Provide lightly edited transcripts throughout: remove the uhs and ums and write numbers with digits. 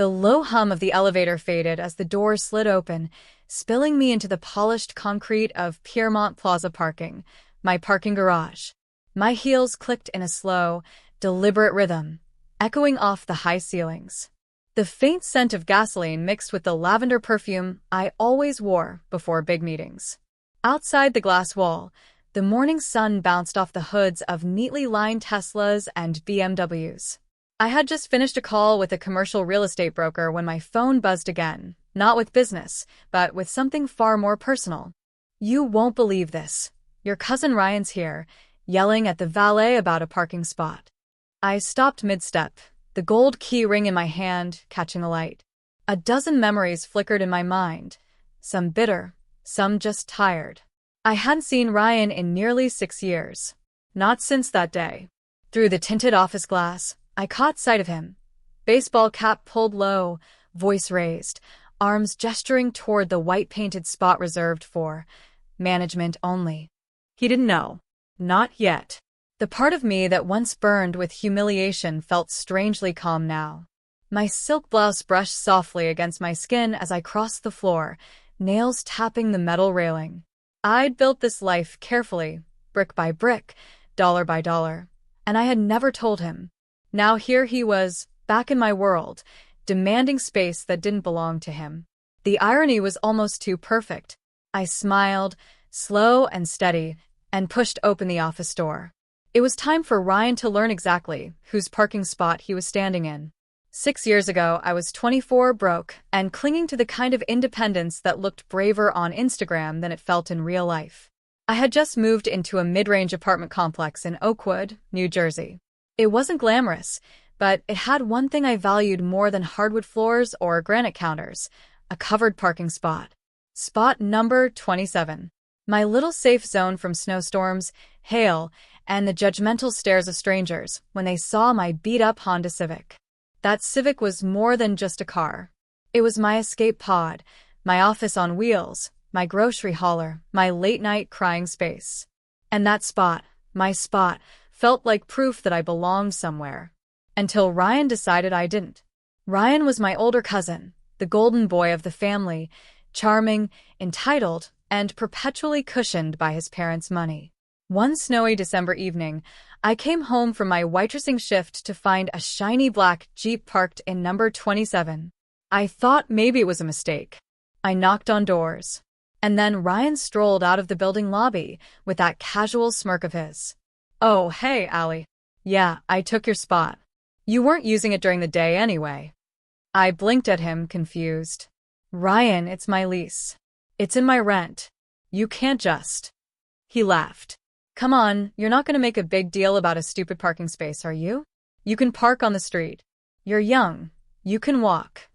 The low hum of the elevator faded as the doors slid open, spilling me into the polished concrete of Piermont Plaza parking, my parking garage. My heels clicked in a slow, deliberate rhythm, echoing off the high ceilings. The faint scent of gasoline mixed with the lavender perfume I always wore before big meetings. Outside the glass wall, the morning sun bounced off the hoods of neatly lined Teslas and BMWs. I had just finished a call with a commercial real estate broker when my phone buzzed again, not with business, but with something far more personal. "You won't believe this. Your cousin Ryan's here," yelling at the valet about a parking spot. I stopped mid-step, the gold key ring in my hand, catching the light. A dozen memories flickered in my mind, some bitter, some just tired. I hadn't seen Ryan in nearly 6 years. Not since that day. Through the tinted office glass, I caught sight of him. Baseball cap pulled low, voice raised, arms gesturing toward the white-painted spot reserved for management only. He didn't know. Not yet. The part of me that once burned with humiliation felt strangely calm now. My silk blouse brushed softly against my skin as I crossed the floor, nails tapping the metal railing. I'd built this life carefully, brick by brick, dollar by dollar, and I had never told him. Now here he was, back in my world, demanding space that didn't belong to him. The irony was almost too perfect. I smiled, slow and steady, and pushed open the office door. It was time for Ryan to learn exactly whose parking spot he was standing in. 6 years ago, I was 24, broke, and clinging to the kind of independence that looked braver on Instagram than it felt in real life. I had just moved into a mid-range apartment complex in Oakwood, New Jersey. It wasn't glamorous, but it had one thing I valued more than hardwood floors or granite counters: a covered parking spot. Spot number 27. My little safe zone from snowstorms, hail, and the judgmental stares of strangers when they saw my beat-up Honda Civic. That Civic was more than just a car. It was my escape pod, my office on wheels, my grocery hauler, my late-night crying space. And that spot, my spot, felt like proof that I belonged somewhere. Until Ryan decided I didn't. Ryan was my older cousin, the golden boy of the family, charming, entitled, and perpetually cushioned by his parents' money. One snowy December evening, I came home from my waitressing shift to find a shiny black Jeep parked in number 27. I thought maybe it was a mistake. I knocked on doors. And then Ryan strolled out of the building lobby with that casual smirk of his. "Oh, hey, Allie. Yeah, I took your spot. You weren't using it during the day anyway." I blinked at him, confused. "Ryan, it's my lease. It's in my rent. You can't just..." He laughed. "Come on, you're not going to make a big deal about a stupid parking space, are you? You can park on the street. You're young. You can walk."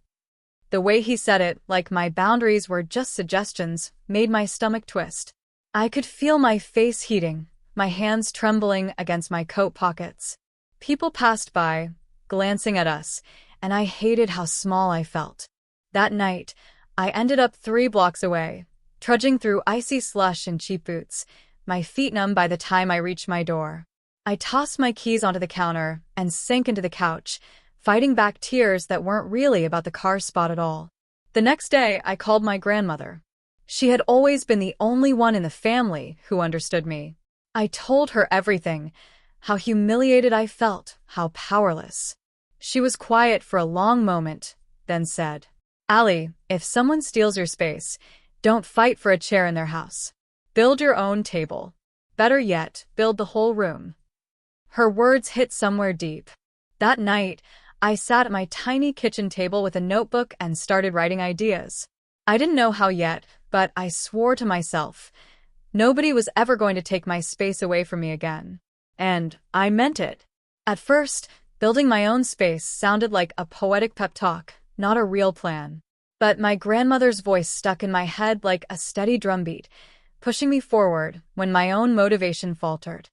The way he said it, like my boundaries were just suggestions, made my stomach twist. I could feel my face heating, my hands trembling against my coat pockets. People passed by, glancing at us, and I hated how small I felt. That night, I ended up 3 blocks away, trudging through icy slush in cheap boots, my feet numb by the time I reached my door. I tossed my keys onto the counter and sank into the couch, fighting back tears that weren't really about the car spot at all. The next day, I called my grandmother. She had always been the only one in the family who understood me. I told her everything, how humiliated I felt, how powerless. She was quiet for a long moment, then said, "Allie, if someone steals your space, don't fight for a chair in their house. Build your own table. Better yet, build the whole room." Her words hit somewhere deep. That night, I sat at my tiny kitchen table with a notebook and started writing ideas. I didn't know how yet, but I swore to myself, nobody was ever going to take my space away from me again. And I meant it. At first, building my own space sounded like a poetic pep talk, not a real plan. But my grandmother's voice stuck in my head like a steady drumbeat, pushing me forward when my own motivation faltered.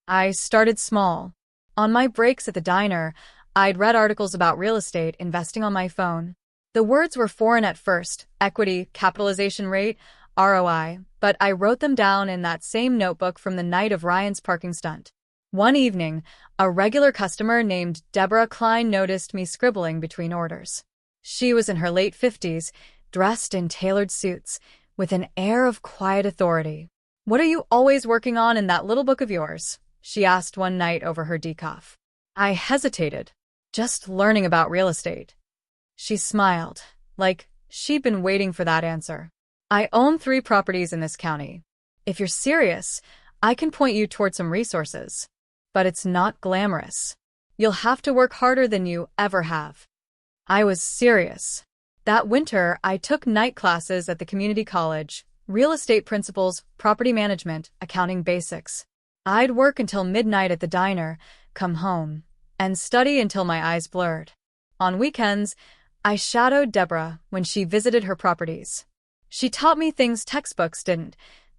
I started small. On my breaks at the diner, I'd read articles about real estate investing on my phone. The words were foreign at first: equity, capitalization rate, ROI, but I wrote them down in that same notebook from the night of Ryan's parking stunt. One evening, a regular customer named Deborah Klein noticed me scribbling between orders. She was in her late 50s, dressed in tailored suits, with an air of quiet authority. "What are you always working on in that little book of yours?" she asked one night over her decaf. I hesitated. "Just learning about real estate." She smiled, like she'd been waiting for that answer. "I own 3 properties in this county. If you're serious, I can point you toward some resources. But it's not glamorous. You'll have to work harder than you ever have." I was serious. That winter, I took night classes at the community college, real estate principles, property management, accounting basics. I'd work until midnight at the diner, come home, and study until my eyes blurred. On weekends, I shadowed Deborah when she visited her properties. She taught me things textbooks didn't: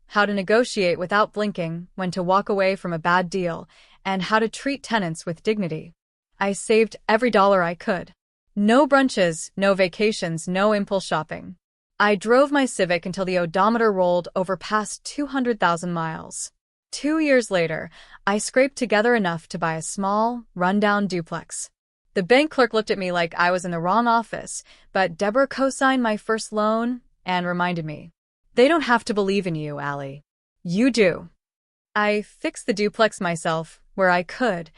how to negotiate without blinking, when to walk away from a bad deal, and how to treat tenants with dignity. I saved every dollar I could. No brunches, no vacations, no impulse shopping. I drove my Civic until the odometer rolled over past 200,000 miles. 2 years later, I scraped together enough to buy a small, run-down duplex. The bank clerk looked at me like I was in the wrong office, but Deborah co-signed my first loan and reminded me, "They don't have to believe in you, Allie. You do." I fixed the duplex myself where I could,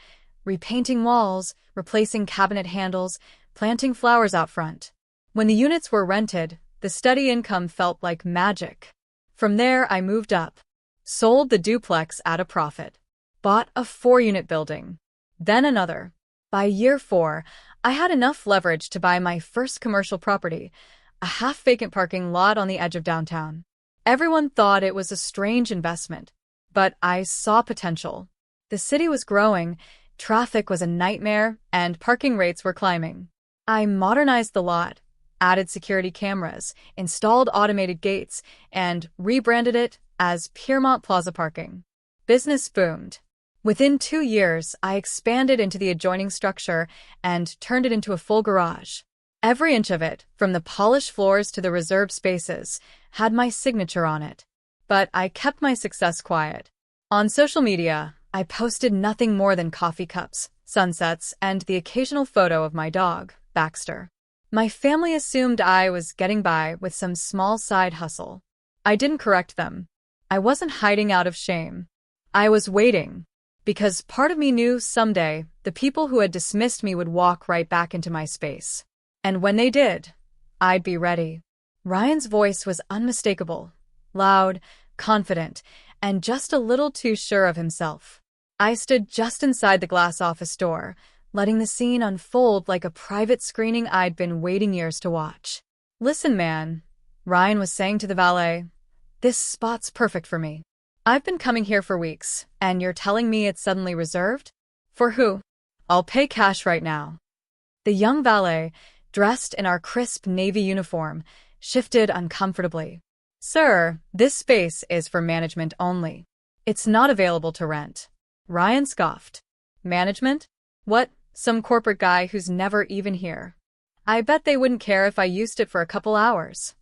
repainting walls, replacing cabinet handles, planting flowers out front. When the units were rented, the steady income felt like magic. From there, I moved up, sold the duplex at a profit, bought a 4-unit building, then another. By year 4, I had enough leverage to buy my first commercial property, a half-vacant parking lot on the edge of downtown. Everyone thought it was a strange investment, but I saw potential. The city was growing, traffic was a nightmare, and parking rates were climbing. I modernized the lot, added security cameras, installed automated gates, and rebranded it as Piermont Plaza Parking. Business boomed. Within 2 years, I expanded into the adjoining structure and turned it into a full garage. Every inch of it, from the polished floors to the reserved spaces, had my signature on it. But I kept my success quiet. On social media, I posted nothing more than coffee cups, sunsets, and the occasional photo of my dog, Baxter. My family assumed I was getting by with some small side hustle. I didn't correct them. I wasn't hiding out of shame. I was waiting, because part of me knew someday the people who had dismissed me would walk right back into my space. And when they did, I'd be ready. Ryan's voice was unmistakable, loud, confident, and just a little too sure of himself. I stood just inside the glass office door, letting the scene unfold like a private screening I'd been waiting years to watch. "Listen, man," Ryan was saying to the valet, "this spot's perfect for me. I've been coming here for weeks, and you're telling me it's suddenly reserved? For who? I'll pay cash right now." The young valet, dressed in our crisp navy uniform, shifted uncomfortably. "Sir, this space is for management only. It's not available to rent." Ryan scoffed. "Management? What, some corporate guy who's never even here? I bet they wouldn't care if I used it for a couple hours."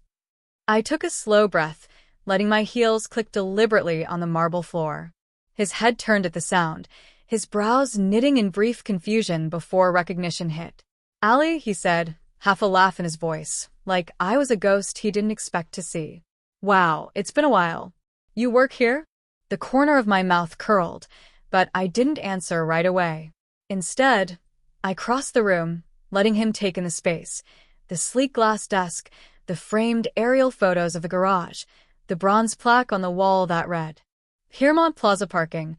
I took a slow breath, letting my heels click deliberately on the marble floor. His head turned at the sound, his brows knitting in brief confusion before recognition hit. "Allie," he said, half a laugh in his voice, like I was a ghost he didn't expect to see. "Wow, it's been a while. You work here?" The corner of my mouth curled, but I didn't answer right away. Instead, I crossed the room, letting him take in the space, the sleek glass desk, the framed aerial photos of the garage, the bronze plaque on the wall that read, "Piermont Plaza Parking,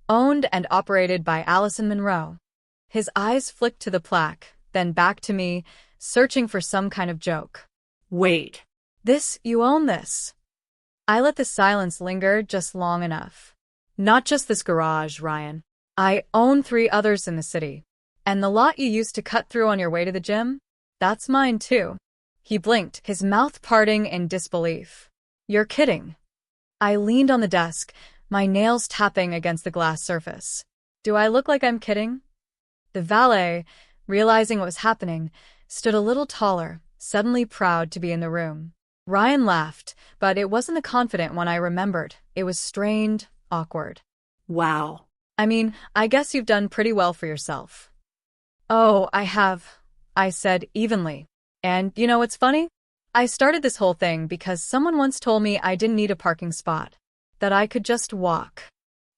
owned and operated by Allison Monroe." His eyes flicked to the plaque, then back to me, searching for some kind of joke. "Wait. You own this?" I let the silence linger just long enough. "Not just this garage, Ryan. I own 3 others in the city. And the lot you used to cut through on your way to the gym? That's mine too." He blinked, his mouth parting in disbelief. "You're kidding." I leaned on the desk, my nails tapping against the glass surface. "Do I look like I'm kidding?" The valet, realizing what was happening, stood a little taller, suddenly proud to be in the room. Ryan laughed, but it wasn't the confident one I remembered. It was strained, awkward. "Wow. I mean, I guess you've done pretty well for yourself." "Oh, I have," I said evenly. And you know what's funny? I started this whole thing because someone once told me I didn't need a parking spot, that I could just walk.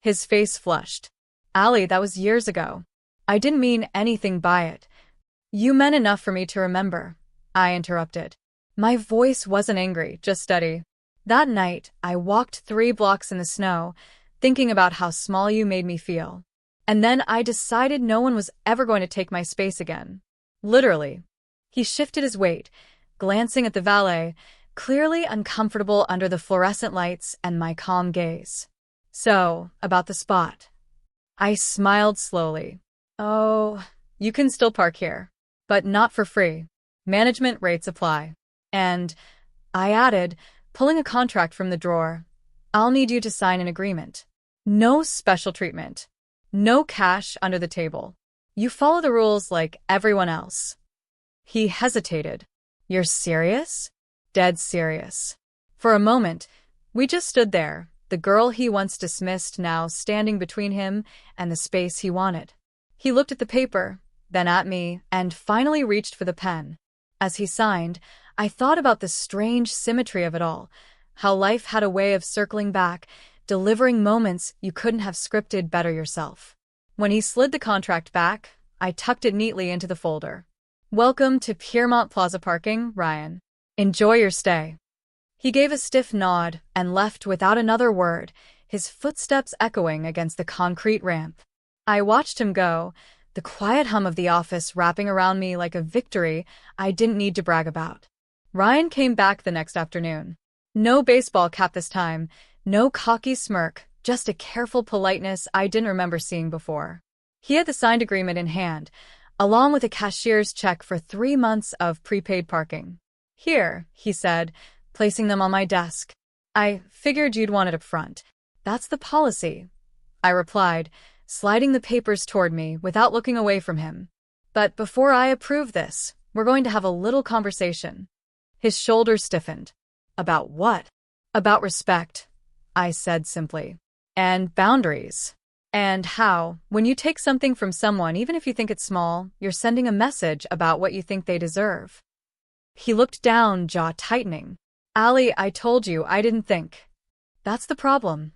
His face flushed. Allie, that was years ago. I didn't mean anything by it. You meant enough for me to remember, I interrupted. My voice wasn't angry, just steady. That night, I walked 3 blocks in the snow, thinking about how small you made me feel. And then I decided no one was ever going to take my space again. Literally. He shifted his weight, glancing at the valet, clearly uncomfortable under the fluorescent lights and my calm gaze. So, about the spot. I smiled slowly. Oh, you can still park here, but not for free. Management rates apply. And, I added, pulling a contract from the drawer, I'll need you to sign an agreement. No special treatment. No cash under the table. You follow the rules like everyone else. He hesitated. You're serious? Dead serious. For a moment, we just stood there, the girl he once dismissed now standing between him and the space he wanted. He looked at the paper, then at me, and finally reached for the pen. As he signed, I thought about the strange symmetry of it all, how life had a way of circling back, delivering moments you couldn't have scripted better yourself. When he slid the contract back, I tucked it neatly into the folder. Welcome to Piermont Plaza Parking, Ryan. Enjoy your stay. He gave a stiff nod and left without another word, his footsteps echoing against the concrete ramp. I watched him go, the quiet hum of the office wrapping around me like a victory I didn't need to brag about. Ryan came back the next afternoon. No baseball cap this time, no cocky smirk, just a careful politeness I didn't remember seeing before. He had the signed agreement in hand, along with a cashier's check for 3 months of prepaid parking. Here, he said, placing them on my desk. I figured you'd want it up front. That's the policy, I replied, sliding the papers toward me without looking away from him. But before I approve this, we're going to have a little conversation. His shoulders stiffened. About what? About respect, I said simply. And boundaries. And how, when you take something from someone, even if you think it's small, you're sending a message about what you think they deserve. He looked down, jaw tightening. Allie, I told you I didn't think. That's the problem.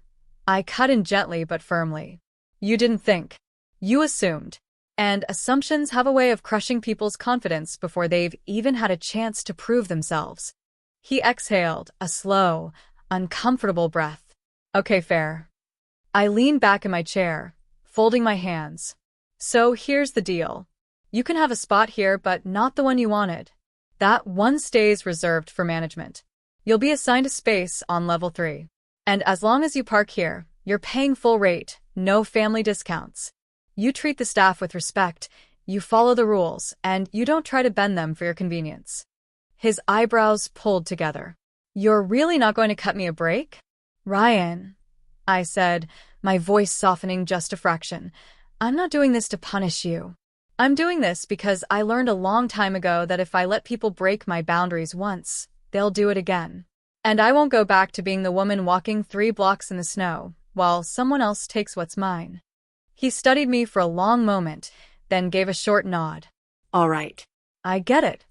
I cut in gently but firmly. You didn't think. You assumed. And assumptions have a way of crushing people's confidence before they've even had a chance to prove themselves. He exhaled, a slow, uncomfortable breath. Okay, fair. I leaned back in my chair, folding my hands. So here's the deal. You can have a spot here, but not the one you wanted. That one stays reserved for management. You'll be assigned a space on level 3. And as long as you park here, you're paying full rate, no family discounts. You treat the staff with respect, you follow the rules, and you don't try to bend them for your convenience. His eyebrows pulled together. You're really not going to cut me a break? Ryan, I said, my voice softening just a fraction. I'm not doing this to punish you. I'm doing this because I learned a long time ago that if I let people break my boundaries once, they'll do it again. And I won't go back to being the woman walking 3 blocks in the snow, while someone else takes what's mine. He studied me for a long moment, then gave a short nod. All right. I get it.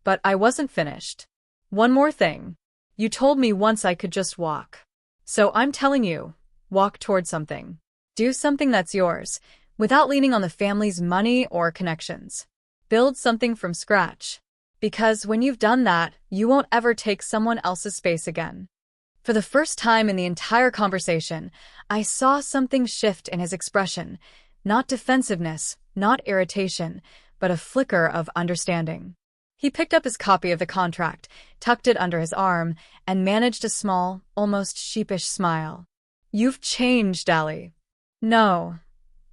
But I wasn't finished. One more thing. You told me once I could just walk. So I'm telling you, walk toward something. Do something that's yours, without leaning on the family's money or connections. Build something from scratch. Because when you've done that, you won't ever take someone else's space again. For the first time in the entire conversation, I saw something shift in his expression. Not defensiveness, not irritation, but a flicker of understanding. He picked up his copy of the contract, tucked it under his arm, and managed a small, almost sheepish smile. You've changed, Allie. No,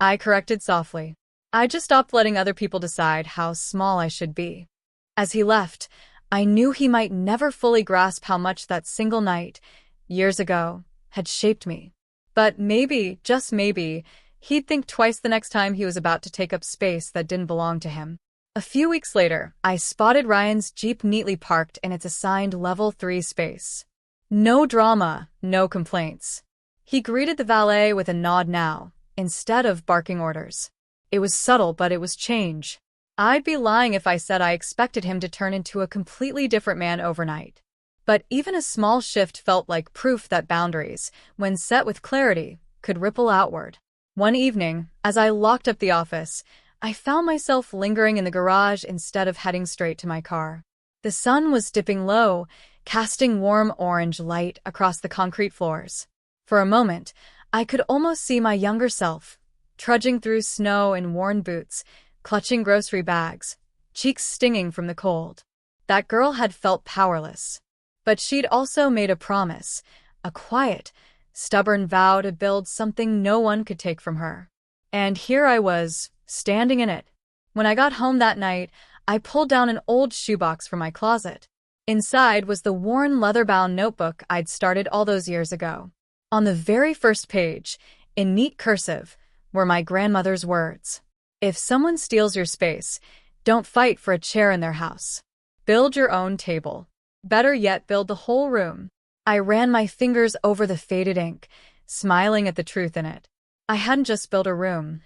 I corrected softly. I just stopped letting other people decide how small I should be. As he left, I knew he might never fully grasp how much that single night, years ago, had shaped me. But maybe, just maybe, he'd think twice the next time he was about to take up space that didn't belong to him. A few weeks later, I spotted Ryan's Jeep neatly parked in its assigned level 3 space. No drama, no complaints. He greeted the valet with a nod now, instead of barking orders. It was subtle, but it was change. I'd be lying if I said I expected him to turn into a completely different man overnight. But even a small shift felt like proof that boundaries, when set with clarity, could ripple outward. One evening, as I locked up the office, I found myself lingering in the garage instead of heading straight to my car. The sun was dipping low, casting warm orange light across the concrete floors. For a moment, I could almost see my younger self, trudging through snow in worn boots, clutching grocery bags, cheeks stinging from the cold. That girl had felt powerless. But she'd also made a promise, a quiet, stubborn vow to build something no one could take from her. And here I was, standing in it. When I got home that night, I pulled down an old shoebox from my closet. Inside was the worn leather-bound notebook I'd started all those years ago. On the very first page, in neat cursive, were my grandmother's words. If someone steals your space, don't fight for a chair in their house. Build your own table. Better yet, build the whole room. I ran my fingers over the faded ink, smiling at the truth in it. I hadn't just built a room.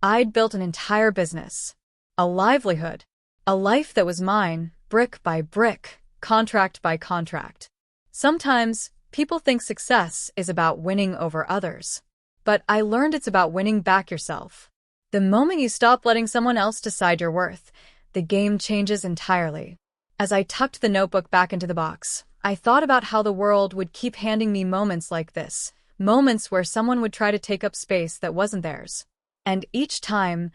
I'd built an entire business. A livelihood. A life that was mine, brick by brick, contract by contract. Sometimes, people think success is about winning over others. But I learned it's about winning back yourself. The moment you stop letting someone else decide your worth, the game changes entirely. As I tucked the notebook back into the box, I thought about how the world would keep handing me moments like this, moments where someone would try to take up space that wasn't theirs. And each time,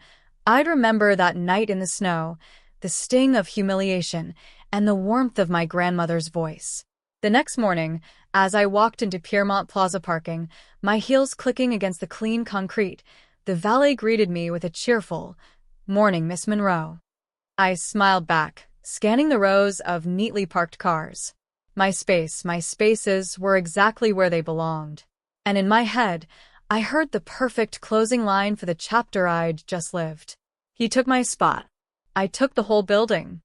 I'd remember that night in the snow, the sting of humiliation, and the warmth of my grandmother's voice. The next morning, as I walked into Piermont Plaza parking, my heels clicking against the clean concrete, the valet greeted me with a cheerful, "Morning, Miss Monroe." I smiled back, scanning the rows of neatly parked cars. My spaces were exactly where they belonged. And in my head, I heard the perfect closing line for the chapter I'd just lived. He took my spot. I took the whole building.